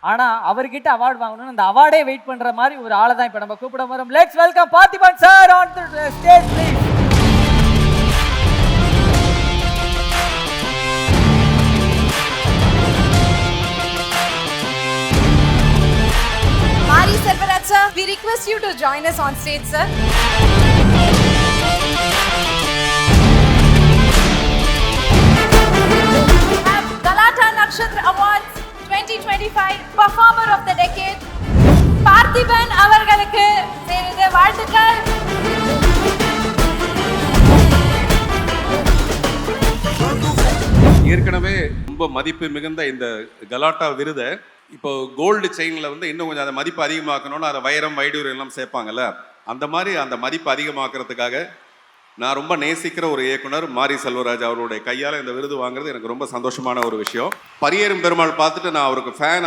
ஆனா அவர்கிட்ட அவார்டு வாங்கணும்னு அந்த அவார்டே வெயிட் பண்ற மாதிரி ஒரு ஆளை தான் இப்ப நம்ம கூப்பிட வரோம். Let's welcome Parthiban sir on the stage please. Mari Selvaraj sir, we request you to join us on stage, sir. We have Galata Nakshatra Awards 2025 Performer of the Decade. Parthiban அவர்களுக்கு சேருது வாழ்த்துக்கள். ஏற்கனவே ரொம்ப மதிப்பு மிகுந்த இந்த கலாட்டா விருதை இப்போ கோல்டு செயினில் வந்து இன்னும் கொஞ்சம் அதை மதிப்பு அதிகமாக்கணும்னு அதை வைரம் வைடூரியம் எல்லாம் சேர்ப்பாங்கல்ல, அந்த மாதிரி அந்த மதிப்பு அதிகமாக்குறதுக்காக நான் ரொம்ப நேசிக்கிற ஒரு இயக்குனர் மாரி செல்வராஜ் அவருடைய கையால் இந்த விருது வாங்குறது எனக்கு ரொம்ப சந்தோஷமான ஒரு விஷயம். பரியேறும் பெருமாள் பார்த்துட்டு நான் அவருக்கு ஃபேன்